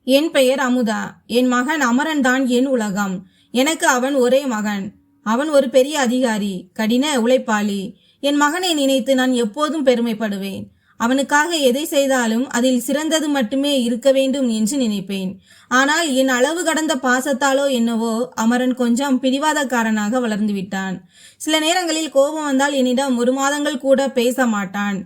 என் பெயர் அமுதா. என் மகன் அமரன் தான் என் உலகம். எனக்கு அவன் ஒரே மகன். அவன் ஒரு பெரிய அதிகாரி, கடின உழைப்பாளி. என் மகனை நினைத்து நான் எப்போதும் பெருமைப்படுவேன். அவனுக்காக எதை செய்தாலும் அதில் சிறந்தது மட்டுமே இருக்க வேண்டும் என்று நினைப்பேன். ஆனால் என் அளவு கடந்த பாசத்தாலோ என்னவோ அமரன் கொஞ்சம் பிடிவாதக்காரனாக வளர்ந்து விட்டான். சில நேரங்களில் கோபம் வந்தால் என்னிடம் 1 மாதங்கள் கூட பேச மாட்டான்.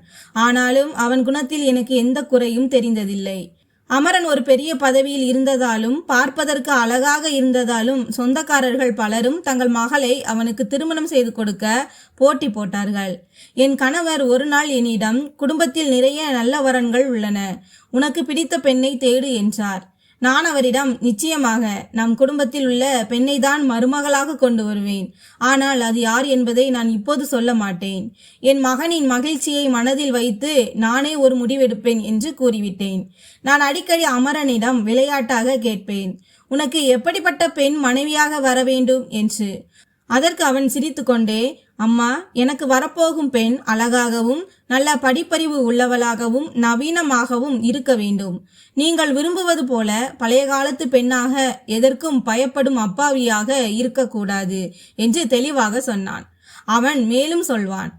ஆனாலும் அவன் குணத்தில் எனக்கு எந்த குறையும் தெரிந்ததில்லை. அமரன் ஒரு பெரிய பதவியில் இருந்ததாலும் பார்ப்பதற்கு அழகாக இருந்ததாலும் சொந்தக்காரர்கள் பலரும் தங்கள் மகளை அவனுக்கு திருமணம் செய்து கொடுக்க போட்டி போட்டார்கள். என் கணவர் ஒரு நாள் என்னிடம், குடும்பத்தில் நிறைய நல்ல வரன்கள் உள்ளன, உனக்கு பிடித்த பெண்ணை தேடு என்றார். நான் அவரிடம், நிச்சயமாக நம் குடும்பத்தில் உள்ள பெண்ணை தான் மருமகளாக கொண்டு வருவேன். ஆனால் அது யார் என்பதை நான் இப்போது சொல்ல மாட்டேன். என் மகனின் மகிழ்ச்சியை மனதில் வைத்து நானே ஒரு முடிவெடுப்பேன் என்று கூறிவிட்டேன். நான் அடிக்கடி அமரனிடம் விளையாட்டாக கேட்பேன், உனக்கு எப்படிப்பட்ட பெண் மனைவியாக வர வேண்டும் என்று. அதற்கு அவன் சிரித்து கொண்டே, அம்மா, எனக்கு வரப்போகும் பெண் அழகாகவும் நல்ல படிப்பறிவு உள்ளவளாகவும் நவீனமாகவும் இருக்க வேண்டும். நீங்கள் விரும்புவது போல பழைய காலத்து பெண்ணாக எதற்கும் பயப்படும் அப்பாவியாக இருக்கக்கூடாது என்று தெளிவாக சொன்னான். அவன் மேலும் சொல்வான்,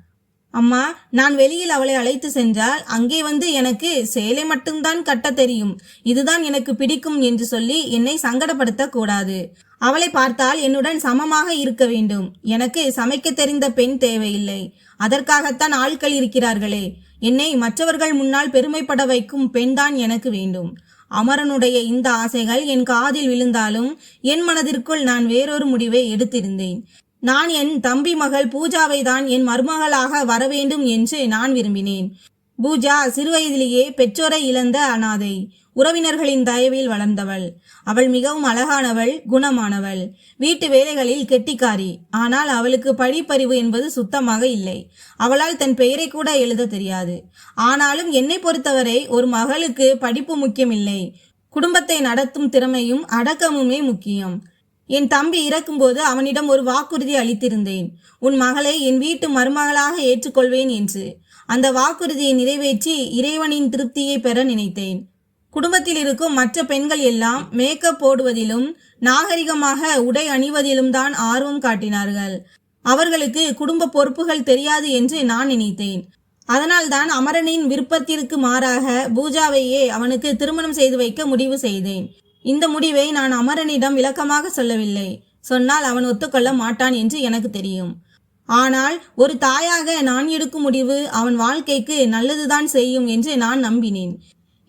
அம்மா, நான் வெளியில் அவளை அழைத்து சென்றால் அங்கே வந்து எனக்கு சேலை மட்டும்தான் கட்ட தெரியும், இதுதான் எனக்கு பிடிக்கும் என்று சொல்லி என்னை சங்கடப்படுத்த கூடாது. அவளை பார்த்தால் என்னுடன் சமமாக இருக்க வேண்டும். எனக்கு சமைக்க தெரிந்த பெண் தேவையில்லை. அதற்காகத்தான் ஆட்கள் இருக்கிறார்களே. என்னை மற்றவர்கள் முன்னால் பெருமைப்பட வைக்கும் பெண் தான் எனக்கு வேண்டும். அமரனுடைய இந்த ஆசைகள் என் காதில் விழுந்தாலும் என் மனதிற்குள் நான் வேறொரு முடிவை எடுத்திருந்தேன். நான் என் தம்பி மகள் பூஜாவை தான் என் மருமகளாக வரவேண்டும் என்று நான் விரும்பினேன். பூஜா சிறுவயதிலேயே பெற்றோரை இழந்த அனாதை. உறவினர்களின் தயவில் வளர்ந்தவள். அவள் மிகவும் அழகானவள், குணமானவள், வீட்டு வேலைகளில் கெட்டிக்காரி. ஆனால் அவளுக்கு படிப்பறிவு என்பது சுத்தமாக இல்லை. அவளால் தன் பெயரை கூட எழுத தெரியாது. ஆனாலும் என்னை பொறுத்தவரை ஒரு மகளுக்கு படிப்பு முக்கியமில்லை, குடும்பத்தை நடத்தும் திறமையும் அடக்கமுமே முக்கியம். என் தம்பி இறக்கும்போது அவனிடம் ஒரு வாக்குறுதி அளித்திருந்தேன், உன் மகளை என் வீட்டு மருமகளாக ஏற்றுக்கொள்வேன் என்று. அந்த வாக்குறுதியை நிறைவேற்றி இறைவனின் திருப்தியை பெற நினைத்தேன். குடும்பத்தில் இருக்கும் மற்ற பெண்கள் எல்லாம் மேக்கப் போடுவதிலும் நாகரிகமாக உடை அணிவதிலும் தான் ஆர்வம் காட்டினார்கள். அவர்களுக்கு குடும்ப பொறுப்புகள் தெரியாது என்று நான் நினைத்தேன். அதனால்தான் அமரனின் விருப்பத்திற்கு மாறாக பூஜாவையே அவனுக்கு திருமணம் செய்து வைக்க முடிவு செய்தேன். இந்த முடிவை நான் அமரனிடம் விளக்கமாக சொல்லவில்லை. சொன்னால் அவன் ஒத்துக்கொள்ள மாட்டான் என்று எனக்கு தெரியும். ஆனால் ஒரு தாயாக நான் எடுக்கும் முடிவு அவன் வாழ்க்கைக்கு நல்லதுதான் செய்யும் என்று நான் நம்பினேன்.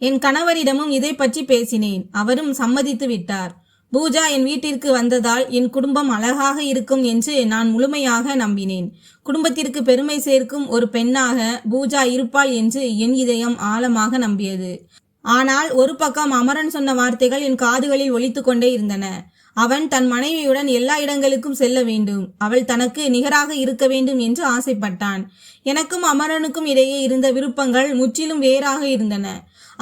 என் கணவரிடமும் இதை பற்றி பேசினேன். அவரும் சம்மதித்து விட்டார். பூஜா என் வீட்டிற்கு வந்ததால் என் குடும்பம் அழகாக இருக்கும் என்று நான் முழுமையாக நம்பினேன். குடும்பத்திற்கு பெருமை சேர்க்கும் ஒரு பெண்ணாக பூஜா இருப்பாள் என்று என் இதயம் ஆழமாக நம்பியது. ஆனால் ஒரு பக்கம் அமரன் சொன்ன வார்த்தைகள் என் காதுகளில் ஒலித்து கொண்டே இருந்தன. அவன் தன் மனைவியுடன் எல்லா இடங்களுக்கும் செல்ல வேண்டும், அவள் தனக்கு நிகராக இருக்க வேண்டும் என்று ஆசைப்பட்டான். எனக்கும் அமரனுக்கும் இடையே இருந்த விருப்பங்கள் முற்றிலும் வேறாக இருந்தன.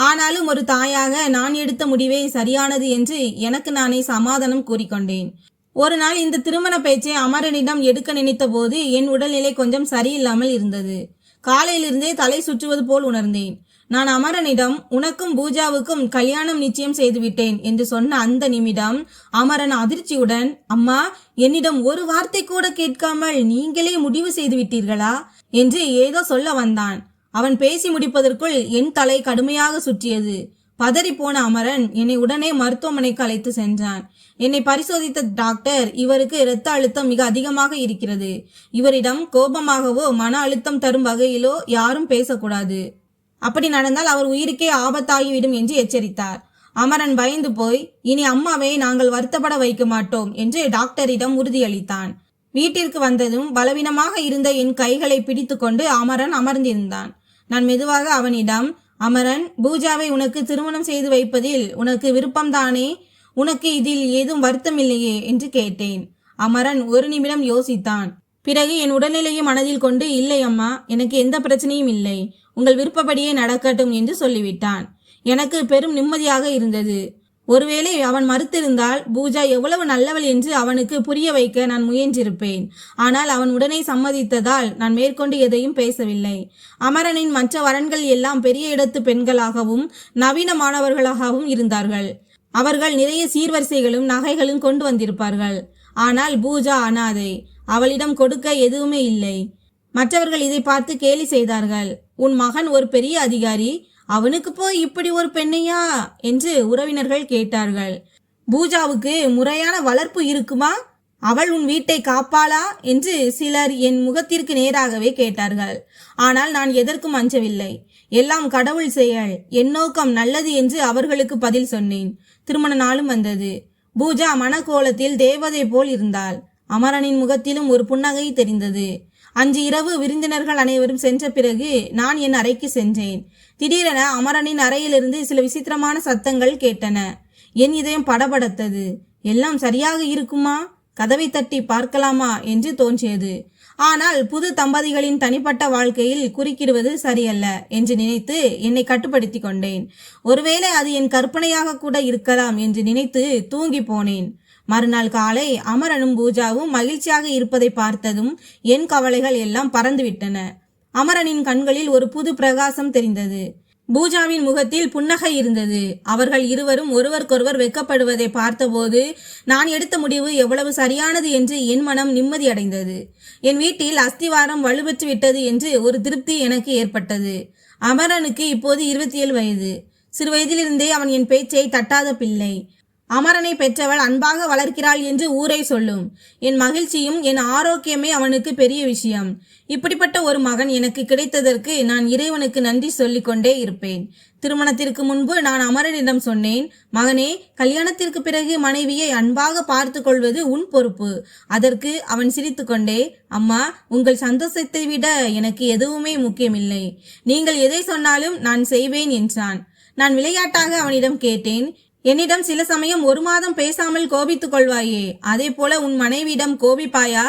ஆனாலும் ஒரு தாயாக நான் எடுத்த முடிவே சரியானது என்று எனக்கு நானே சமாதானம் கூறிக்கொண்டேன். ஒரு நாள் இந்த திருமண பேச்சை அமரனிடம் எடுக்க நினைத்த போது என் உடல்நிலை கொஞ்சம் சரியில்லாமல் இருந்தது. காலையிலிருந்தே தலை சுற்றுவது போல் உணர்ந்தேன். நான் அமரனிடம், உனக்கும் பூஜாவுக்கும் கல்யாணம் நிச்சயம் செய்துவிட்டேன் என்று சொன்ன அந்த நிமிடம் அமரன் அதிர்ச்சியுடன், அம்மா, என்னிடம் ஒரு வார்த்தை கூட கேட்காமல் நீங்களே முடிவு செய்து விட்டீர்களா என்று ஏதோ சொல்ல வந்தான். அவன் பேசி முடிப்பதற்குள் என் தலை கடுமையாக சுற்றியது. பதறி போன அமரன் என்னை உடனே மருத்துவமனைக்கு அழைத்து சென்றான். என்னை பரிசோதித்த டாக்டர், இவருக்கு இரத்த அழுத்தம் மிக அதிகமாக இருக்கிறது. இவரிடம் கோபமாகவோ மன அழுத்தம் தரும் வகையிலோ யாரும் பேசக்கூடாது. அப்படி நடந்தால் அவர் உயிருக்கே ஆபத்தாகிவிடும் என்று எச்சரித்தார். அமரன் பயந்து போய், இனி அம்மாவை நாங்கள் வருத்தப்பட வைக்க மாட்டோம் என்று டாக்டரிடம் உறுதியளித்தான். வீட்டிற்கு வந்ததும் பலவீனமாக இருந்த என் கைகளை பிடித்து கொண்டு அமரன் அமர்ந்திருந்தான். நான் மெதுவாக அவனிடம், அமரன், பூஜாவை உனக்கு திருமணம் செய்து வைப்பதில் உனக்கு விருப்பம்தானே? உனக்கு இதில் ஏதும் வருத்தமில்லையே என்று கேட்டேன். அமரன் ஒரு நிமிடம் யோசித்தான். பிறகு என் உடல்நிலையை மனதில் கொண்டு, இல்லை அம்மா, எனக்கு எந்த பிரச்சனையும் இல்லை, உங்கள் விருப்பப்படியே நடக்கட்டும் என்று சொல்லிவிட்டான். எனக்கு பெரும் நிம்மதியாக இருந்தது. ஒருவேளை அவன் மறுத்திருந்தால் பூஜா எவ்வளவு நல்லவள் என்று அவனுக்கு புரிய வைக்க நான் முயன்றிருப்பேன். ஆனால் அவன் உடனே சம்மதித்ததால் நான் மேற்கொண்டு எதையும் பேசவில்லை. அமரனின் மற்ற வரன்கள் எல்லாம் பெரிய இடத்து பெண்களாகவும் நவீனமானவர்களாகவும் இருந்தார்கள். அவர்கள் நிறைய சீர்வரிசைகளும் நகைகளும் கொண்டு வந்திருப்பார்கள். ஆனால் பூஜா அனாதை. அவளிடம் கொடுக்க எதுவுமே இல்லை. மற்றவர்கள் இதை பார்த்து கேலி செய்தார்கள். உன் மகன் ஒரு பெரிய அதிகாரி, அவனுக்கு போய் இப்படி ஒரு பெண்ணையா என்று உறவினர்கள் கேட்டார்கள். பூஜாவுக்கு முறையான வளர்ப்பு இருக்குமா? அவள் உன் வீட்டை காப்பாளா என்று சிலர் என் முகத்திற்கு நேராகவே கேட்டார்கள். ஆனால் நான் எதற்கும் அஞ்சவில்லை. எல்லாம் கடவுள் செயல், என் நோக்கம் நல்லது என்று அவர்களுக்கு பதில் சொன்னேன். திருமண நாளும் வந்தது. பூஜா மனக்கோலத்தில் தேவதை போல் இருந்தாள். அமரனின் முகத்திலும் ஒரு புன்னகை தெரிந்தது. அன்று இரவு விருந்தினர்கள் அனைவரும் சென்ற பிறகு நான் என் அறைக்கு சென்றேன். திடீரென அமரனின் அறையிலிருந்து சில விசித்திரமான சத்தங்கள் கேட்டன. என் இதயம் படபடத்தது. எல்லாம் சரியாக இருக்குமா? கதவை தட்டி பார்க்கலாமா என்று தோன்றியது. ஆனால் புது தம்பதிகளின் தனிப்பட்ட வாழ்க்கையில் குறுக்கிடுவது சரியல்ல என்று நினைத்து என்னை கட்டுப்படுத்தி கொண்டேன். ஒருவேளை அது என் கற்பனையாக கூட இருக்கலாம் என்று நினைத்து தூங்கி போனேன். மறுநாள் காலை அமரனும் பூஜாவும் மகிழ்ச்சியாக இருப்பதை பார்த்ததும் என் கவலைகள் எல்லாம் பறந்துவிட்டன. அமரனின் கண்களில் ஒரு புது பிரகாசம் தெரிந்தது. பூஜாவின் முகத்தில் புன்னகை இருந்தது. அவர்கள் இருவரும் ஒருவருக்கொருவர் வெட்கப்படுவதை பார்த்தபோது நான் எடுத்த முடிவு எவ்வளவு சரியானது என்று என் மனம் நிம்மதியடைந்தது. என் வீட்டில் அஸ்திவாரம் வலுப்பெற்று விட்டது என்று ஒரு திருப்தி எனக்கு ஏற்பட்டது. அமரனுக்கு இப்போது 27 வயது. சிறு வயதிலிருந்தே அவன் என் பேச்சை தட்டாத பிள்ளை. அமரனை பெற்றவள் அன்பாக வளர்க்கிறாள் என்று ஊரே சொல்லும். என் மகிழ்ச்சியும் என் ஆரோக்கியமே அவனுக்கு பெரிய விஷயம். இப்படிப்பட்ட ஒரு மகன் எனக்கு கிடைத்ததற்கு நான் இறைவனுக்கு நன்றி சொல்லிக் கொண்டே இருப்பேன். திருமணத்திற்கு முன்பு நான் அமரனிடம் சொன்னேன், மகனே, கல்யாணத்திற்கு பிறகு மனைவியை அன்பாக பார்த்து கொள்வது உன் பொறுப்பு. அதற்கு அவன் சிரித்து கொண்டே, அம்மா, உங்கள் சந்தோஷத்தை விட எனக்கு எதுவுமே முக்கியமில்லை. நீங்கள் எதை சொன்னாலும் நான் செய்வேன் என்றான். நான் விளையாட்டாக அவனிடம் கேட்டேன், என்னிடம் சில சமயம் 1 மாதம் பேசாமல் கோபித்துக் கொள்வாயே, அதே போல உன் மனைவியிடம் கோபிப்பாயா?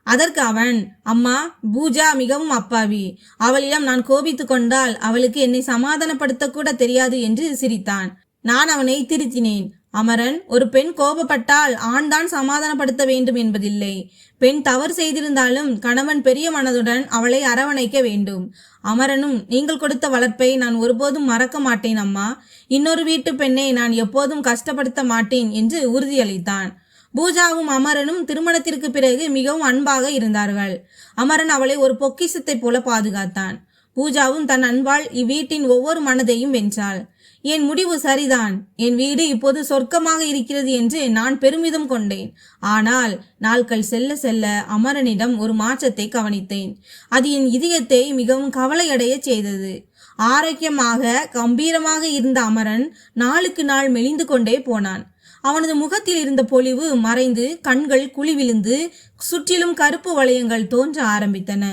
அதற்கு அவன், அம்மா, பூஜா மிகவும் அப்பாவி. அவளிடம் நான் கோபித்துக் கொண்டால் அவளுக்கு என்னை சமாதானப்படுத்த கூட தெரியாது என்று சிரித்தான். நான் அவனை திருத்தினேன். அமரன், ஒரு பெண் கோபப்பட்டால் ஆண் தான் சமாதானப்படுத்த வேண்டும் என்பதில்லை. பெண் தவறு செய்திருந்தாலும் கணவன் பெரிய மனதுடன் அவளை அரவணைக்க வேண்டும். அமரனும், நீங்கள் கொடுத்த வளர்ப்பை நான் ஒருபோதும் மறக்க மாட்டேன் அம்மா. இன்னொரு வீட்டு பெண்ணை நான் எப்போதும் கஷ்டப்படுத்த மாட்டேன் என்று உறுதியளித்தான். பூஜாவும் அமரனும் திருமணத்திற்கு பிறகு மிகவும் அன்பாக இருந்தார்கள். அமரன் அவளை ஒரு பொக்கிஷத்தை போல பாதுகாத்தான். பூஜாவும் தன் அன்பால் இவ்வீட்டின் ஒவ்வொரு மனதையும் வென்றாள். என் முடிவு சரிதான். என் வீடு இப்போது சொர்க்கமாக இருக்கிறது என்று நான் பெருமிதம் கொண்டேன். ஆனால் நாட்கள் செல்ல செல்ல அமரனிடம் ஒரு மாற்றத்தை கவனித்தேன். அது என் இதயத்தை மிகவும் கவலையடைய செய்தது. ஆரோக்கியமாக கம்பீரமாக இருந்த அமரன் நாளுக்கு நாள் மெலிந்து கொண்டே போனான். அவனது முகத்தில் இருந்த பொலிவு மறைந்து கண்கள் குழி விழுந்து சுற்றிலும் கருப்பு வளையங்கள் தோன்ற ஆரம்பித்தன.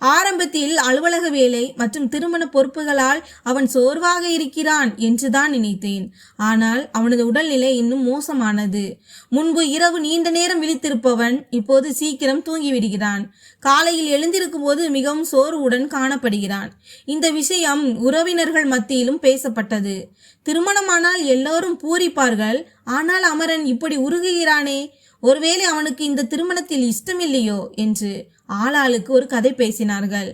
ஆரம்பத்தில் அலுவலக வேலை மற்றும் திருமண பொறுப்புகளால் அவன் சோர்வாக இருக்கிறான் என்றுதான் நினைத்தேன். ஆனால் அவனது உடல்நிலை இன்னும் மோசமானது. முன்பு இரவு நீண்ட நேரம் விழித்திருப்பவன் இப்போது சீக்கிரம் தூங்கிவிடுகிறான். காலையில் எழுந்திருக்கும் போது மிகவும் சோர்வுடன் காணப்படுகிறான். இந்த விஷயம் உறவினர்கள் மத்தியிலும் பேசப்பட்டது. திருமணமானால் எல்லோரும் பூரிப்பார்கள். ஆனால் அமரன் இப்படி உருகுகிறானே, ஒருவேளை அவனுக்கு இந்த திருமணத்தில் இஷ்டமில்லையோ என்று ஆளாளுக்கு ஒரு கதை பேசினார்கள்.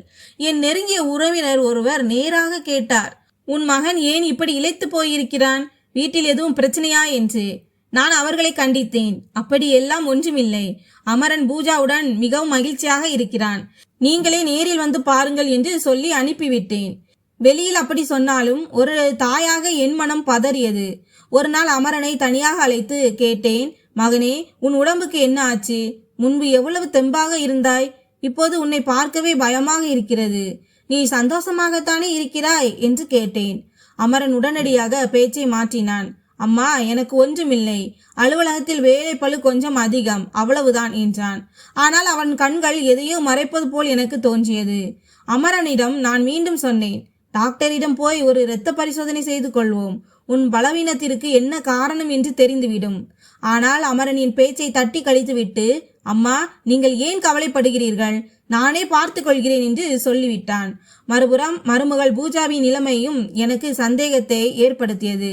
என் நெருங்கிய உறவினர் ஒருவர் நேராக கேட்டார், உன் மகன் ஏன் இப்படி இளைத்து போயிருக்கிறான்? வீட்டில் எதுவும் பிரச்சனையா என்று. நான் அவர்களை கண்டித்தேன். அப்படி எல்லாம் ஒன்றுமில்லை. அமரன் பூஜாவுடன் மிகவும் மகிழ்ச்சியாக இருக்கிறான். நீங்களே நேரில் வந்து பாருங்கள் என்று சொல்லி அனுப்பிவிட்டேன். வெளியில் அப்படி சொன்னாலும் ஒரு தாயாக என் மனம் பதறியது. ஒரு நாள் அமரனை தனியாக அழைத்து கேட்டேன், மகனே, உன் உடம்புக்கு என்ன ஆச்சு? முன்பு எவ்வளவு தெம்பாக இருந்தாய், இப்போது உன்னை பார்க்கவே பயமாக இருக்கிறது. நீ சந்தோஷமாகத்தானே இருக்கிறாய் என்று கேட்டேன். அமரன் உடனடியாக பேச்சை மாற்றினான். அம்மா, எனக்கு ஒன்றுமில்லை. அலுவலகத்தில் வேலை பளு கொஞ்சம் அதிகம், அவ்வளவுதான் என்றான். ஆனால் அவன் கண்கள் எதையோ மறைப்பது போல் எனக்கு தோன்றியது. அமரனிடம் நான் மீண்டும் சொன்னேன், டாக்டரிடம் போய் ஒரு இரத்த பரிசோதனை செய்து கொள்வோம். உன் பலவீனத்திற்கு என்ன காரணம் என்று தெரிந்துவிடும். ஆனால் அமரனின் பேச்சை தட்டி கழித்துவிட்டு, அம்மா, நீங்கள் ஏன் கவலைப்படுகிறீர்கள்? நானே பார்த்து கொள்கிறேன் என்று சொல்லிவிட்டான். மறுபுறம் மருமகள் பூஜாவின் நிலைமையும் எனக்கு சந்தேகத்தை ஏற்படுத்தியது.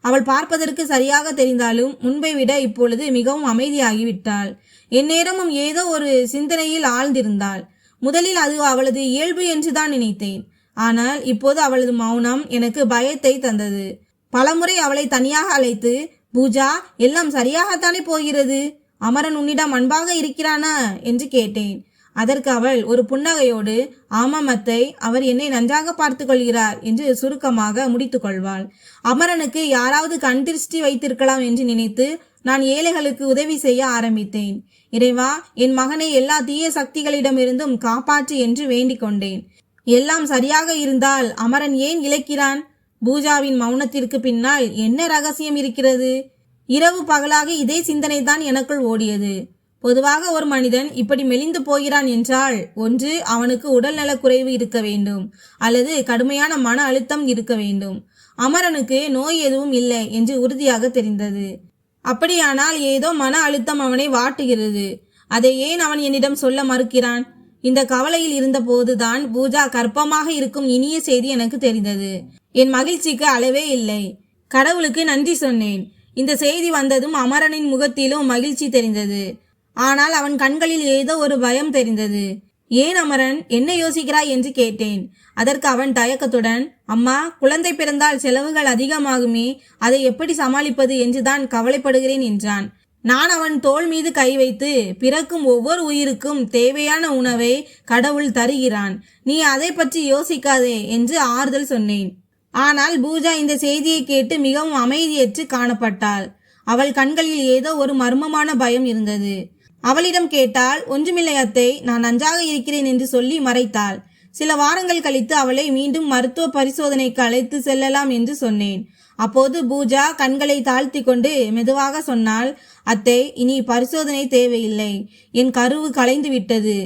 அவள் பார்ப்பதற்கு சரியாக தெரிந்தாலும் முன்பை விட இப்பொழுது மிகவும் அமைதியாகிவிட்டாள். எந்நேரமும் ஏதோ ஒரு சிந்தனையில் ஆழ்ந்திருந்தாள். முதலில் அது அவளது இயல்பு என்றுதான் நினைத்தேன். ஆனால் இப்போது அவளது மௌனம் எனக்கு பயத்தை தந்தது. பலமுறை அவளை தனியாக அழைத்து, பூஜா, எல்லாம் சரியாகத்தானே போகிறது? அமரன் உன்னிடம் அன்பாக இருக்கிறானா என்று கேட்டேன். அதற்கு அவள் ஒரு புன்னகையோடு, ஆமாம் அத்தை, அவர் என்னை நன்றாக பார்த்து கொள்கிறார் என்று சுருக்கமாக முடித்து கொள்வாள். அமரனுக்கு யாராவது கண் திருஷ்டி வைத்திருக்கலாம் என்று நினைத்து நான் ஏழைகளுக்கு உதவி செய்ய ஆரம்பித்தேன். இறைவா, என் மகனை எல்லா தீய சக்திகளிடமிருந்தும் காப்பாற்று என்று வேண்டிக் கொண்டேன். எல்லாம் சரியாக இருந்தால் அமரன் ஏன் இழைக்கிறான்? பூஜாவின் மௌனத்திற்கு பின்னால் என்ன ரகசியம் இருக்கிறது? இரவு பகலாக இதே சிந்தனைதான் எனக்குள் ஓடியது. பொதுவாக ஒரு மனிதன் இப்படி மெலிந்து போகிறான் என்றால், ஒன்று அவனுக்கு உடல்நலக் குறைவு இருக்க வேண்டும், அல்லது கடுமையான மன அழுத்தம் இருக்க வேண்டும். அமரனுக்கு நோய் எதுவும் இல்லை என்று உறுதியாக தெரிந்தது. அப்படியானால் ஏதோ மன அழுத்தம் அவனை வாட்டுகிறது. அதை ஏன் அவன் என்னிடம் சொல்ல மறுக்கிறான்? இந்த கவலையில் இருந்த போதுதான் பூஜா கர்ப்பமாக இருக்கும் இனிய செய்தி எனக்கு தெரிந்தது. என் மகிழ்ச்சிக்கு அளவே இல்லை. கடவுளுக்கு நன்றி சொன்னேன். இந்த செய்தி வந்ததும் அமரனின் முகத்திலும் மகிழ்ச்சி தெரிந்தது. ஆனால் அவன் கண்களில் ஏதோ ஒரு பயம் தெரிந்தது. ஏன் அமரன், என்ன யோசிக்கிறாய் என்று கேட்டேன். அதற்கு அவன் தயக்கத்துடன், அம்மா, குழந்தை பிறந்தால் செலவுகள் அதிகமாகுமே, அதை எப்படி சமாளிப்பது என்றுதான் கவலைப்படுகிறேன் என்றான். நான் அவன் தோள் மீது கை வைத்து, பிறக்கும் ஒவ்வொரு உயிருக்கும் தேவையான உணவை கடவுள் தருகிறான், நீ அதை பற்றி யோசிக்காதே என்று ஆறுதல் சொன்னேன். ஆனால் பூஜா இந்த செய்தியை கேட்டு மிகவும் அமைதியற்று காணப்பட்டாள். அவள் கண்களில் ஏதோ ஒரு மர்மமான பயம் இருந்தது. அவளிடம் கேட்டால், ஒன்றுமில்லை அத்தை, நான் நன்றாக இருக்கிறேன் என்று சொல்லி மறைத்தாள். சில வாரங்கள் கழித்து அவளை மீண்டும் மருத்துவ பரிசோதனைக்கு அழைத்து செல்லலாம் என்று சொன்னேன். அப்போது பூஜா கண்களை தாழ்த்தி கொண்டு மெதுவாக சொன்னாள், அத்தை, இனி பரிசோதனை தேவையில்லை. என் கருவு கலைந்து விட்டது.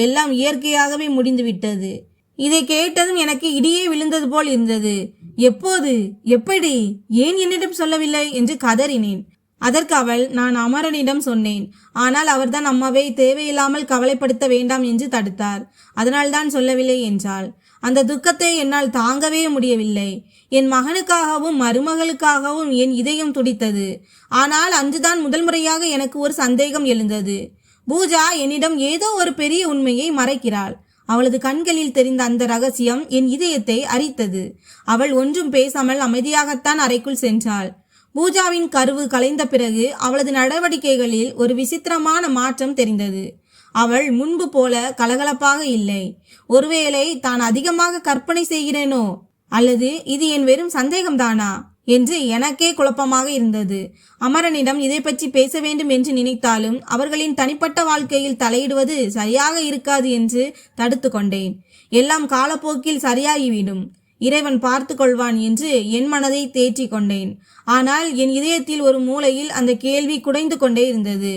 எல்லாம் இயற்கையாகவே முடிந்து விட்டது. இதை கேட்டதும் எனக்கு இடியே விழுந்தது போல் இருந்தது. எப்போது, எப்படி, ஏன் என்னிடம் சொல்லவில்லை என்று கதறினேன். அதற்கு அவள், நான் அமரனிடம் சொன்னேன். ஆனால் அவர்தான் அம்மாவை தேவையில்லாமல் கவலைப்படுத்த வேண்டாம் என்று தடுத்தார். அதனால்தான் சொல்லவில்லை என்றாள். அந்த துக்கத்தை என்னால் தாங்கவே முடியவில்லை. என் மகனுக்காகவும் மருமகளுக்காகவும் என் இதயம் துடித்தது. ஆனால் அன்றுதான் முதல் முறையாக எனக்கு ஒரு சந்தேகம் எழுந்தது. பூஜா என்னிடம் ஏதோ ஒரு பெரிய உண்மையை மறைக்கிறாள். அவளது கண்களில் தெரிந்த அந்த ரகசியம் என் இதயத்தை அரித்தது. அவள் ஒன்றும் பேசாமல் அமைதியாகத்தான் அறைக்குள் சென்றாள். பூஜாவின் கருவு கலைந்த பிறகு அவளது நடவடிக்கைகளில் ஒரு விசித்திரமான மாற்றம் தெரிந்தது. அவள் முன்பு போல கலகலப்பாக இல்லை. ஒருவேளை தான் அதிகமாக கற்பனை செய்கிறேனோ, அல்லது இது என் வெறும் சந்தேகம்தானா என்று எனக்கே குழப்பமாக இருந்தது. அமரனிடம் இதை பற்றி பேச வேண்டும் என்று நினைத்தாலும் அவர்களின் தனிப்பட்ட வாழ்க்கையில் தலையிடுவது சரியாக இருக்காது என்று தடுத்து கொண்டேன். எல்லாம் காலப்போக்கில் சரியாகிவிடும், இறைவன் பார்த்து கொள்வான் என்று என் மனதை தேற்றி கொண்டேன். ஆனால் என் இதயத்தில் ஒரு மூலையில் அந்த கேள்வி குடைந்து கொண்டே இருந்தது.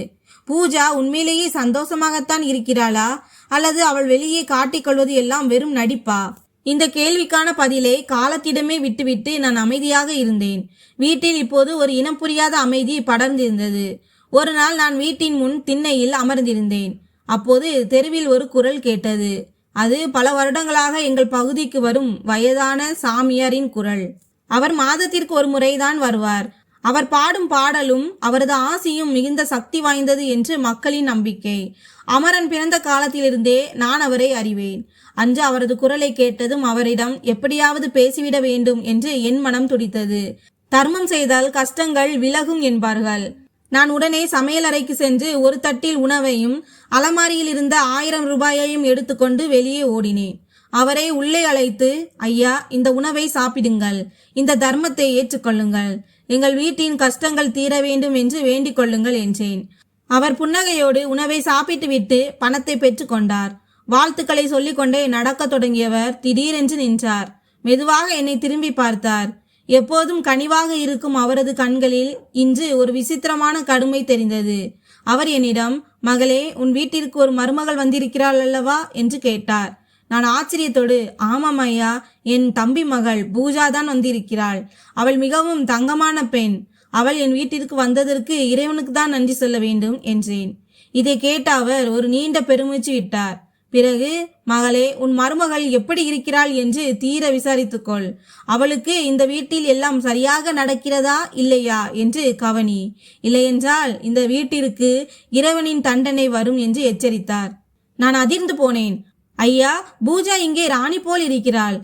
பூஜா உண்மையிலேயே சந்தோஷமாகத்தான் இருக்கிறாளா, அல்லது அவள் வெளியே காட்டிக்கொள்வது எல்லாம் வெறும் நடிப்பா? இந்த கேள்விக்கான பதிலை காலத்திடமே விட்டுவிட்டு நான் அமைதியாக இருந்தேன். வீட்டில் இப்போது ஒரு இனம் புரியாத அமைதி படர்ந்திருந்தது. ஒரு நாள் நான் வீட்டின் முன் திண்ணையில் அமர்ந்திருந்தேன். அப்போது தெருவில் ஒரு குரல் கேட்டது. அது பல வருடங்களாக எங்கள் பகுதிக்கு வரும் வயதான சாமியாரின் குரல். அவர் மாதத்திற்கு ஒரு முறைதான் வருவார். அவர் பாடும் பாடலும் அவரது ஆசியும் மிகுந்த சக்தி வாய்ந்தது என்று மக்களின் நம்பிக்கை. அமரன் பிறந்த காலத்திலிருந்தே நான் அவரை அறிவேன். அன்று அவரது குரலை கேட்டதும் அவரிடம் எப்படியாவது பேசிவிட வேண்டும் என்று என் மனம் துடித்தது. தர்மம் செய்தால் கஷ்டங்கள் விலகும் என்பார்கள். நான் உடனே சமையலறைக்கு சென்று ஒரு தட்டில் உணவையும் அலமாரியில் இருந்த 1000 ரூபாயையும் எடுத்துக்கொண்டு வெளியே ஓடினேன். அவரை உள்ளே அழைத்து, ஐயா, இந்த உணவை சாப்பிடுங்கள், இந்த தர்மத்தை ஏற்றுக்கொள்ளுங்கள், எங்கள் வீட்டின் கஷ்டங்கள் தீர வேண்டும் என்று வேண்டிக் கொள்ளுங்கள் என்றேன். அவர் புன்னகையோடு உணவை சாப்பிட்டுவிட்டு பணத்தை பெற்றுக்கொண்டார். வாழ்த்துக்களை சொல்லிக்கொண்டே நடக்க தொடங்கியவர் திடீரென்று நின்றார். மெதுவாக என்னை திரும்பி பார்த்தார். எப்போதும் கனிவாக இருக்கும் அவரது கண்களில் இன்று ஒரு விசித்திரமான கடுமை தெரிந்தது. அவர் என்னிடம், மகளே, உன் வீட்டிற்கு ஒரு மருமகள் வந்திருக்கிறாள் அல்லவா என்று கேட்டார். நான் ஆச்சரியத்தோடு, ஆமாம் ஐயா, என் தம்பி மகள் பூஜாதான் வந்திருக்கிறாள். அவள் மிகவும் தங்கமான பெண். அவள் என் வீட்டிற்கு வந்ததற்கு இறைவனுக்கு தான் நன்றி சொல்ல வேண்டும் என்றேன். இதை கேட்ட அவர் ஒரு நீண்ட பெருமூச்சு விட்டார். பிறகு, மகளே, உன் மருமகள் எப்படி இருக்கிறாள் என்று தீர விசாரித்துக்கொள். அவளுக்கு இந்த வீட்டில் எல்லாம் சரியாக நடக்கிறதா இல்லையா என்று கவனி. இல்லையென்றால் இந்த வீட்டிற்கு இறைவனின் தண்டனை வரும் என்று எச்சரித்தார். நான் அதிர்ந்து போனேன். ஐயா, பூஜா இங்கே ராணி போல் இருக்கிறாள்.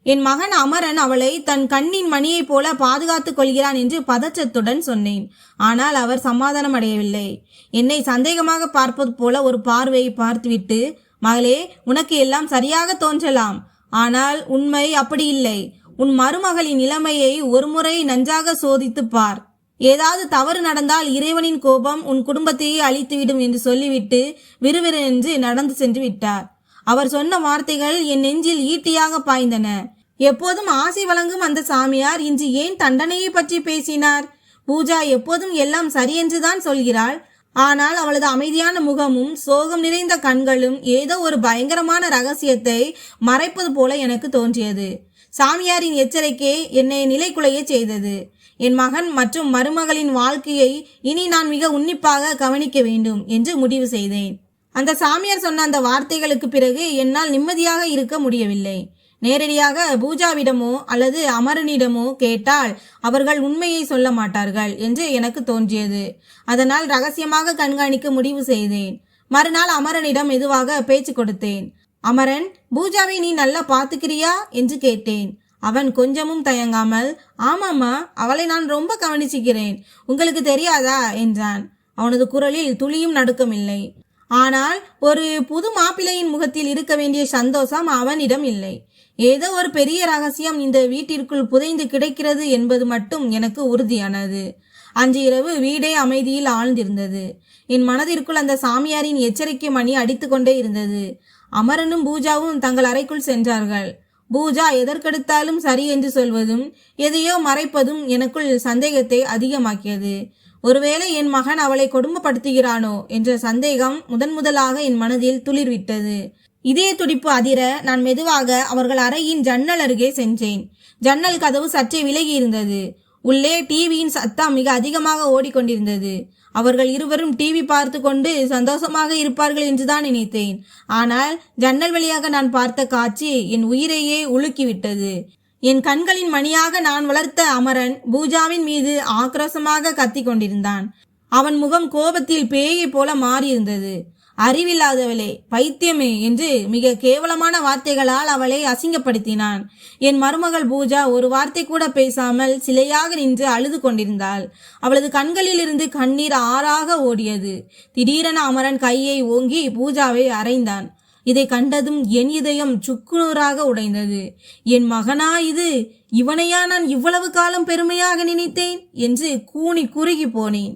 என் மகன் அமரன் அவளை தன் கண்ணின் மணியைப் போல பாதுகாத்துக் கொள்கிறான் என்று பதற்றத்துடன் சொன்னேன். ஆனால் அவர் சமாதானம் அடையவில்லை. என்னை சந்தேகமாக பார்ப்பது போல ஒரு பார்வையை பார்த்துவிட்டு, மகளே, உனக்கு எல்லாம் சரியாக தோன்றலாம், ஆனால் உண்மை அப்படி இல்லை. உன் மருமகளின் நிலைமையை ஒருமுறை நன்றாக சோதித்துப் பார். ஏதாவது தவறு நடந்தால் இறைவனின் கோபம் உன் குடும்பத்தையே அழித்துவிடும் என்று சொல்லிவிட்டு விறுவிறுவென்று நடந்து சென்று விட்டார். அவர் சொன்ன வார்த்தைகள் என் நெஞ்சில் ஈட்டியாக பாய்ந்தன. எப்போதும் ஆசை வழங்கும் அந்த சாமியார் இன்று ஏன் தண்டனையை பற்றி பேசினார்? பூஜா எப்போதும் எல்லாம் சரியென்றுதான் சொல்கிறாள். ஆனால் அவளது அமைதியான முகமும் சோகம் நிறைந்த கண்களும் ஏதோ ஒரு பயங்கரமான ரகசியத்தை மறைப்பது போல எனக்கு தோன்றியது. சாமியாரின் எச்சரிக்கை என்னை நிலைகுலைய செய்தது. என் மகன் மற்றும் மருமகளின் வாழ்க்கையை இனி நான் மிக உன்னிப்பாக கவனிக்க வேண்டும் என்று முடிவு செய்தேன். அந்த சாமியார் சொன்ன அந்த வார்த்தைகளுக்கு பிறகு என்னால் நிம்மதியாக இருக்க முடியவில்லை. நேரடியாக பூஜாவிடமோ அல்லது அமரனிடமோ கேட்டால் அவர்கள் உண்மையை சொல்ல மாட்டார்கள் என்று எனக்கு தோன்றியது. அதனால் ரகசியமாக கண்காணிக்க முடிவு செய்தேன். மறுநாள் அமரனிடம் மெதுவாக பேச்சு கொடுத்தேன். அமரன், பூஜாவை நீ நல்லா பாத்துக்கிறியா என்று கேட்டேன். அவன் கொஞ்சமும் தயங்காமல், ஆமாம்மா, அவளை நான் ரொம்ப கவனிச்சுக்கிறேன், உங்களுக்கு தெரியாதா என்றான். அவனது குரலில் துளியும் நடுக்கமில்லை. ஆனால் ஒரு புது மாப்பிள்ளையின் முகத்தில் இருக்க வேண்டிய சந்தோஷம் அவனிடம் இல்லை. ஏதோ ஒரு பெரிய ரகசியம் இந்த வீட்டிற்குள் புதைந்து கிடைக்கிறது என்பது மட்டும் எனக்கு உறுதியானது. அன்று இரவு வீடே அமைதியில் ஆழ்ந்திருந்தது. என் மனதிற்குள் அந்த சாமியாரின் எச்சரிக்கை மணி அடித்து கொண்டே இருந்தது. அமரனும் பூஜாவும் தங்கள் அறைக்குள் சென்றார்கள். பூஜா எதற்கெடுத்தாலும் சரி என்று சொல்வதும் எதையோ மறைப்பதும் எனக்குள் சந்தேகத்தை அதிகமாக்கியது. ஒருவேளை என் மகன் அவளை கொடுமைப்படுத்துகிறானோ என்ற சந்தேகம் முதலாக என் மனதில் துளிர்விட்டது. இதய துடிப்பு அதிர நான் மெதுவாக அவர்கள் அறையின் ஜன்னல் அருகே சென்றேன். ஜன்னல் கதவு சற்றே விலகி இருந்தது. உள்ளே டிவியின் சத்தம் மிக அதிகமாக ஓடிக்கொண்டிருந்தது. அவர்கள் இருவரும் டிவி பார்த்து கொண்டு சந்தோஷமாக இருப்பார்கள் என்றுதான் நினைத்தேன். ஆனால் ஜன்னல் வழியாக நான் பார்த்த காட்சி என் உயிரையே உலுக்கிவிட்டது. என் கண்களின் மணியாக நான் வளர்த்த அமரன் பூஜாவின் மீது ஆக்ரோஷமாக கத்தி கொண்டிருந்தான். அவன் முகம் கோபத்தில் பேயை போல மாறியிருந்தது. அறிவில்லாதவளே, பைத்தியமே என்று மிக கேவலமான வார்த்தைகளால் அவளை அசிங்கப்படுத்தினான். என் மருமகள் பூஜா ஒரு வார்த்தை கூட பேசாமல் சிலையாக நின்று அழுது கொண்டிருந்தாள். அவளது கண்களிலிருந்து கண்ணீர் ஆறாக ஓடியது. திடீரென அமரன் கையை ஓங்கி பூஜாவை அறைந்தான். இதை கண்டதும் என் இதயம் சுக்குநூறாக உடைந்தது. என் மகனா இது? இவனையா நான் இவ்வளவு காலம் பெருமையாக நினைத்தேன் என்று கூனி குறுகி போனேன்.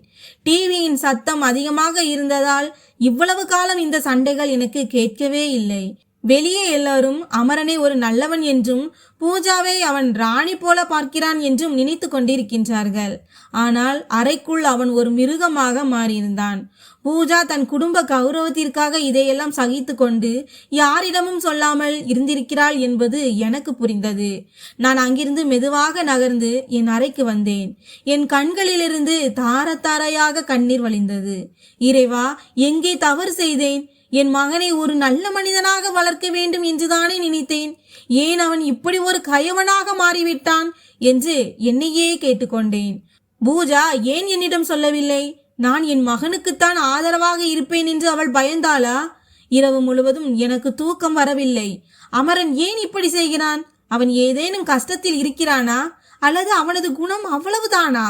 டிவியின் சத்தம் அதிகமாக இருந்ததால் இவ்வளவு காலம் இந்த சண்டைகள் எனக்கு கேட்கவே இல்லை. வெளியே எல்லாரும் அமரனை ஒரு நல்லவன் என்றும் பூஜாவை அவன் ராணி போல பார்க்கிறான் என்றும் நினைத்து கொண்டிருக்கின்றார்கள். ஆனால் அறைக்குள் அவன் ஒரு மிருகமாக மாறியிருந்தான். பூஜா தன் குடும்ப கௌரவத்திற்காக இதையெல்லாம் சகித்து கொண்டு யாரிடமும் சொல்லாமல் இருந்திருக்கிறாள் என்பது எனக்கு புரிந்தது. நான் அங்கிருந்து மெதுவாக நகர்ந்து என் அறைக்கு வந்தேன். என் கண்களிலிருந்து தாரத்தாரையாக கண்ணீர் வழிந்தது. இறைவா, எங்கே தவறு செய்தேன்? என் மகனை ஒரு நல்ல மனிதனாக வளர்க்க வேண்டும் என்றுதானே நினைத்தேன். ஏன் அவன் இப்படி ஒரு கயவனாக மாறிவிட்டான் என்று என்னையே கேட்டுக்கொண்டேன். பூஜா ஏன் என்னிடம் சொல்லவில்லை? நான் என் மகனுக்குத்தான் ஆதரவாக இருப்பேன் என்று அவள் பயந்தாளா? இரவு முழுவதும் எனக்கு தூக்கம் வரவில்லை. அமரன் ஏன் இப்படி செய்கிறான்? அவன் ஏதேனும் கஷ்டத்தில் இருக்கிறானா? அல்லது அவனது குணம் அவ்வளவுதானா?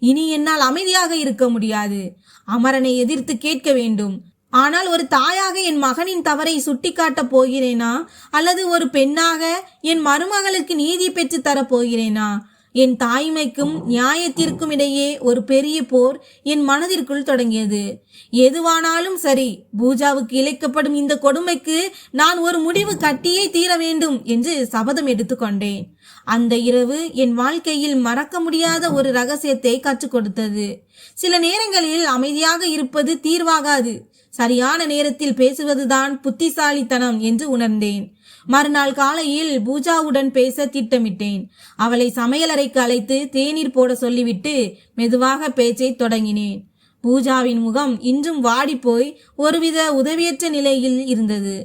இனி என்னால் அமைதியாக இருக்க முடியாது. அமரனை எதிர்த்து கேட்க வேண்டும். ஆனால் ஒரு தாயாக என் மகனின் தவறை சுட்டிக்காட்டப் போகிறேனா? அல்லது ஒரு பெண்ணாக என் மருமகளுக்கு நீதி பெற்று தரப் போகிறேனா? என் தாய்மைக்கும் நியாயத்திற்கும் இடையே ஒரு பெரிய போர் என் மனதிற்குள் தொடங்கியது. எதுவானாலும் சரி, பூஜாவுக்கு இழைக்கப்படும் இந்த கொடுமைக்கு நான் ஒரு முடிவு கட்டியே தீர வேண்டும் என்று சபதம் எடுத்துக்கொண்டேன். அந்த இரவு என் வாழ்க்கையில் மறக்க முடியாத ஒரு ரகசியத்தை கற்றுக் கொடுத்தது. சில நேரங்களில் அமைதியாக இருப்பது தீர்வாகாது. சரியான நேரத்தில் பேசுவதுதான் புத்திசாலித்தனம் என்று உணர்ந்தேன். மறுநாள் காலையில் பூஜாவுடன் பேச திட்டமிட்டேன். அவளை சமையலறைக்கு அழைத்து தேநீர் போட சொல்லிவிட்டு மெதுவாக பேச்சை தொடங்கினேன். பூஜாவின் முகம் இன்றும் வாடிப்போய் ஒருவித உதவியற்ற நிலையில் இருந்தது.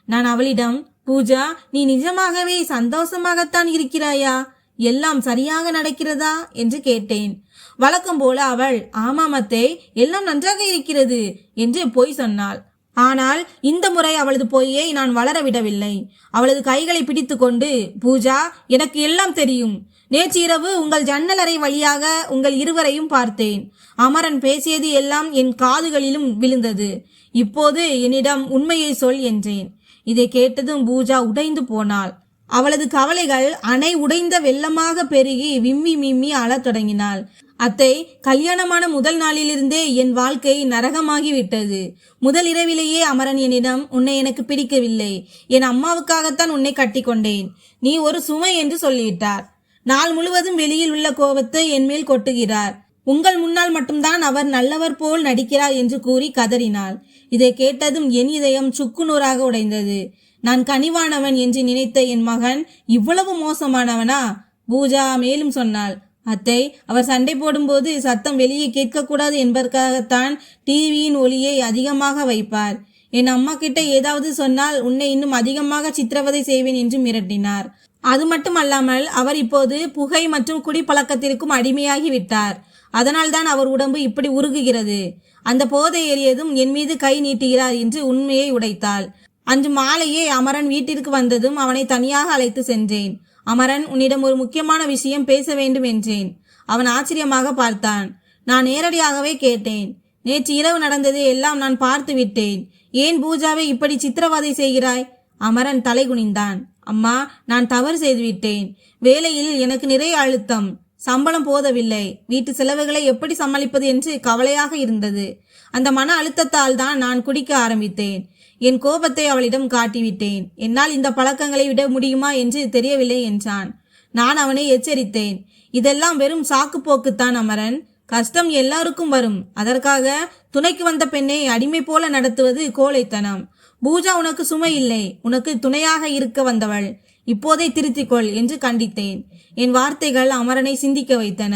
நான் அவளிடம், பூஜா, நீ நிஜமாகவே சந்தோஷமாகத்தான் இருக்கிறாயா? எல்லாம் சரியாக நடக்கிறதா என்று கேட்டேன். வழக்கம் போல அவள், ஆமாம் அத்தை, எல்லாம் நன்றாக இருக்கிறது என்று பொய் சொன்னாள். ஆனால் இந்த முறை அவளது பொய்யை நான் வளர விடவில்லை. அவளது கைகளை பிடித்து கொண்டு, பூஜா, எனக்கு எல்லாம் தெரியும். நேற்று இரவு உங்கள் ஜன்னலறை வழியாக உங்கள் இருவரையும் பார்த்தேன். அமரன் பேசியது எல்லாம் என் காதுகளிலும் விழுந்தது. இப்போது என்னிடம் உண்மையை சொல் என்றேன். இதை கேட்டதும் பூஜா உடைந்து போனாள். அவளது கவலைகள் அணை உடைந்த வெள்ளமாக பெருகி விம்மி மிம்மி அழத் தொடங்கினாள். அத்தை, கல்யாணமான முதல் நாளிலிருந்தே என் வாழ்க்கை நரகமாகிவிட்டது. முதல் இரவிலேயே அமரன் என்னிடம், உன்னை எனக்கு பிடிக்கவில்லை, என் அம்மாவுக்காகத்தான் உன்னை கட்டிக்கொண்டேன், நீ ஒரு சுமை என்று சொல்லிவிட்டார். நாள் முழுவதும் வெளியில் உள்ள கோபத்தை என் மேல் கொட்டுகிறார். உங்கள் முன்னால் மட்டும்தான் அவர் நல்லவர் போல் நடிக்கிறார் என்று கூறி கதறினாள். இதை கேட்டதும் என் இதயம் சுக்குநூறாக உடைந்தது. நான் கனிவானவன் என்று நினைத்த என் மகன் இவ்வளவு மோசமானவனா? பூஜா மேலும் சொன்னாள், அத்தை, அவர் சண்டை போடும்போது சத்தம் வெளியே கேட்கக்கூடாது என்பதற்காகத்தான் டிவியின் ஒலியை அதிகமாக வைப்பார். என் அம்மா கிட்ட ஏதாவது சொன்னால் உன்னை இன்னும் அதிகமாக சித்திரவதை செய்வேன் என்று மிரட்டினார். அது மட்டும் அல்லாமல் அவர் இப்போது புகை மற்றும் குடிப்பழக்கத்திற்கும் அடிமையாகி விட்டார். அதனால்தான் அவர் உடம்பு இப்படி உருகுகிறது. அந்த போதை ஏறியதும் என் மீது கை நீட்டுகிறார் என்று உண்மையை உடைத்தாள். அன்று மாலையே அமரன் வீட்டிற்கு வந்ததும் அவனை தனியாக அழைத்து சென்றேன். அமரன், உன்னிடம் ஒரு முக்கியமான விஷயம் பேச வேண்டும் என்றேன். அவன் ஆச்சரியமாக பார்த்தான். நான் நேரடியாகவே கேட்டேன். நேற்று இரவு நடந்ததை எல்லாம் நான் பார்த்து விட்டேன். ஏன் பூஜாவை இப்படி சித்திரவதை செய்கிறாய்? அமரன் தலை குனிந்தான். அம்மா, நான் தவறு செய்துவிட்டேன். வேலையில் எனக்கு நிறைய அழுத்தம், சம்பளம் போதவில்லை, வீட்டு செலவுகளை எப்படி சமாளிப்பது என்று கவலையாக இருந்தது. அந்த மன அழுத்தத்தால் தான் நான் குடிக்க ஆரம்பித்தேன். என் கோபத்தை அவளிடம் காட்டிவிட்டேன். என்னால் இந்த பழக்கங்களை விட முடியுமா என்று தெரியவில்லை என்றான். நான் அவனை எச்சரித்தேன். இதெல்லாம் வெறும் சாக்கு போக்குத்தான் அமரன். கஷ்டம் எல்லாருக்கும் வரும். அதற்காக துணைக்கு வந்த பெண்ணை அடிமை போல நடத்துவது கோழைத்தனம். பூஜா உனக்கு சுமை இல்லை, உனக்கு துணையாக இருக்க வந்தவள். இப்போதே திருத்திக்கொள் என்று கண்டித்தேன். என் வார்த்தைகள் அமரனை சிந்திக்க வைத்தன.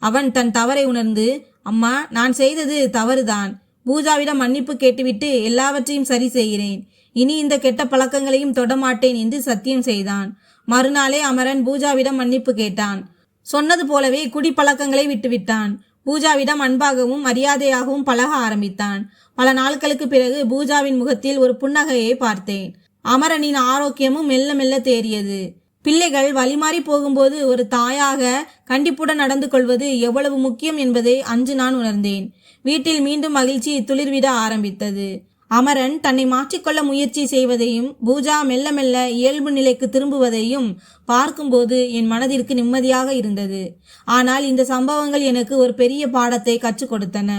அவன் தன் தவறை உணர்ந்து, அம்மா, நான் செய்தது தவறுதான். பூஜாவிடம் மன்னிப்பு கேட்டுவிட்டு எல்லாவற்றையும் சரி செய்கிறேன். இனி இந்த கெட்ட பழக்கங்களையும் தொடமாட்டேன் என்று சத்தியம் செய்தான். மறுநாளே அமரன் பூஜாவிடம் மன்னிப்பு கேட்டான். சொன்னது போலவே குடிப்பழக்கங்களை விட்டுவிட்டான். பூஜாவிடம் அன்பாகவும் மரியாதையாகவும் பழக ஆரம்பித்தான். பல நாட்களுக்கு பிறகு பூஜாவின் முகத்தில் ஒரு புன்னகையை பார்த்தேன். அமரனின் ஆரோக்கியமும் மெல்ல மெல்ல தேறியது. பிள்ளைகள் வழிமாறி போகும்போது ஒரு தாயாக கண்டிப்புடன் நடந்து கொள்வது எவ்வளவு முக்கியம் என்பதை அன்று நான் உணர்ந்தேன். வீட்டில் மீண்டும் மகிழ்ச்சி துளிர்விட ஆரம்பித்தது. அமரன் தன்னை மாற்றிக்கொள்ள முயற்சி செய்வதையும் பூஜா மெல்ல மெல்ல இயல்பு நிலைக்கு திரும்புவதையும் பார்க்கும்போது என் மனதிற்கு நிம்மதியாக இருந்தது. ஆனால் இந்த சம்பவங்கள் எனக்கு ஒரு பெரிய பாடத்தை கற்றுக் கொடுத்தன.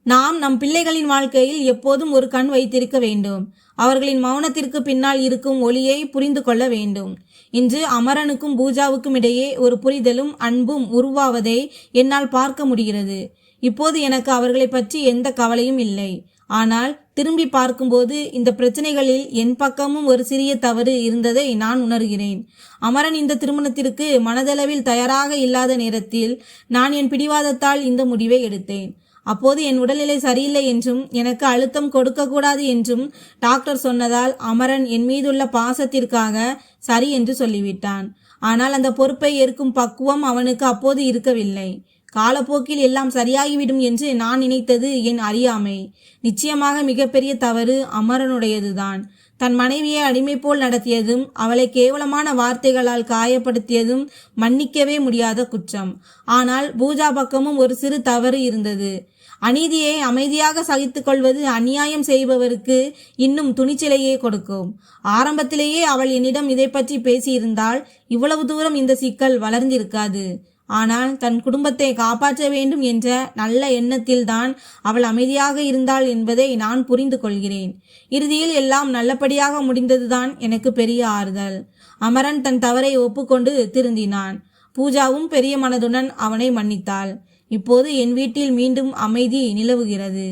நாம் நம் பிள்ளைகளின் வாழ்க்கையில் எப்போதும் ஒரு கண் வைத்திருக்க வேண்டும். அவர்களின் மௌனத்திற்கு பின்னால் இருக்கும் ஒளியை புரிந்து கொள்ள வேண்டும். இன்று அமரனுக்கும் பூஜாவுக்கும் இடையே ஒரு புரிதலும் அன்பும் உருவாவதை என்னால் பார்க்க முடிகிறது. இப்போது எனக்கு அவர்களை பற்றி எந்த கவலையும் இல்லை. ஆனால் திரும்பி பார்க்கும்போது இந்த பிரச்சனைகளில் என் பக்கமும் ஒரு சிறிய தவறு இருந்ததை நான் உணர்கிறேன். அமரன் இந்த திருமணத்திற்கு மனதளவில் தயாராக இல்லாத நேரத்தில் நான் என் பிடிவாதத்தால் இந்த முடிவை எடுத்தேன். அப்போது என் உடல்நிலை சரியில்லை என்றும் எனக்கு அழுத்தம் கொடுக்கக்கூடாது என்றும் டாக்டர் சொன்னதால் அமரன் என் மீதுள்ள பாசத்திற்காக சரி என்று சொல்லிவிட்டான். ஆனால் அந்த பொறுப்பை ஏற்கும் பக்குவம் அவனுக்கு அப்போது இருக்கவில்லை. காலப்போக்கில் எல்லாம் சரியாகிவிடும் என்று நான் நினைத்தது என் அறியாமை. நிச்சயமாக மிகப்பெரிய தவறு அமரனுடையதுதான். தன் மனைவியை அடிமை போல் நடத்தியதும் அவளை கேவலமான வார்த்தைகளால் காயப்படுத்தியதும் மன்னிக்கவே முடியாத குற்றம். ஆனால் பூஜா பக்கமும் ஒரு சிறு தவறு இருந்தது. அநீதியை அமைதியாக சகித்துக் கொள்வது அநியாயம் செய்பவருக்கு இன்னும் துணிச்சலையே கொடுக்கும். ஆரம்பத்திலேயே அவள் என்னிடம் இதை பற்றி பேசியிருந்தால் இவ்வளவு தூரம் இந்த சிக்கல் வளர்ந்திருக்காது. ஆனால் தன் குடும்பத்தை காப்பாற்ற வேண்டும் என்ற நல்ல எண்ணத்தில்தான் அவள் அமைதியாக இருந்தாள் என்பதை நான் புரிந்து கொள்கிறேன். இறுதியில் எல்லாம் நல்லபடியாக முடிந்ததுதான் எனக்கு பெரிய ஆறுதல். அமரன் தன் தவறை ஒப்புக்கொண்டு திருந்தினான். பூஜாவும் பெரிய மனதுடன் அவனை மன்னித்தாள். இப்போது என் வீட்டில் மீண்டும் அமைதி நிலவுகிறது.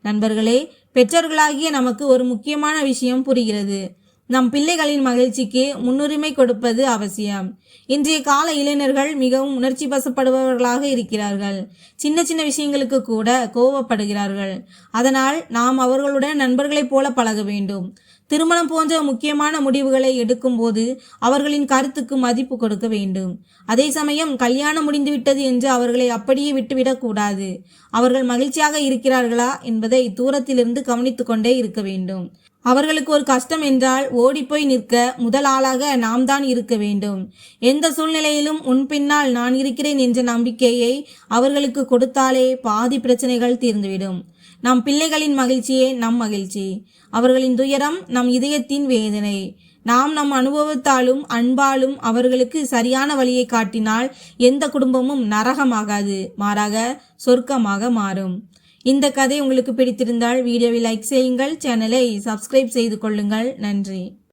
நண்பர்களே, பெற்றோர்களாகிய நமக்கு ஒரு முக்கியமான விஷயம் புரிகிறது. நம் பிள்ளைகளின் மகிழ்ச்சிக்கு முன்னுரிமை கொடுப்பது அவசியம். இன்றைய கால இளைஞர்கள் மிகவும் உணர்ச்சி வசப்படுபவர்களாக இருக்கிறார்கள். சின்ன சின்ன விஷயங்களுக்கு கூட கோபப்படுகிறார்கள். அதனால் நாம் அவர்களுடன் நண்பர்களைப் போல பழக வேண்டும். திருமணம் போன்ற முக்கியமான முடிவுகளை எடுக்கும் போது அவர்களின் கருத்துக்கு மதிப்பு கொடுக்க வேண்டும். அதே சமயம் கல்யாணம் முடிந்துவிட்டது என்று அவர்களை அப்படியே விட்டுவிடக்கூடாது. அவர்கள் மகிழ்ச்சியாக இருக்கிறார்களா என்பதை தூரத்திலிருந்து கவனித்துக் கொண்டே இருக்க வேண்டும். அவர்களுக்கு ஒரு கஷ்டம் என்றால் ஓடிப்போய் நிற்க முதல் ஆளாக நாம் தான் இருக்க வேண்டும். எந்த சூழ்நிலையிலும் உன் பின்னால் நான் இருக்கிறேன் என்ற நம்பிக்கையை அவர்களுக்கு கொடுத்தாலே பாதி பிரச்சனைகள் தீர்ந்துவிடும். நம் பிள்ளைகளின் மகிழ்ச்சியே நம் மகிழ்ச்சி. அவர்களின் துயரம் நம் இதயத்தின் வேதனை. நாம் நம் அனுபவத்தாலும் அன்பாலும் அவர்களுக்கு சரியான வழியை காட்டினால் எந்த குடும்பமும் நரகமாகாது, மாறாக சொர்க்கமாக மாறும். இந்த கதை உங்களுக்கு பிடித்திருந்தால் வீடியோவை லைக் செய்யுங்கள், சேனலை சப்ஸ்கிரைப் செய்து கொள்ளுங்கள். நன்றி.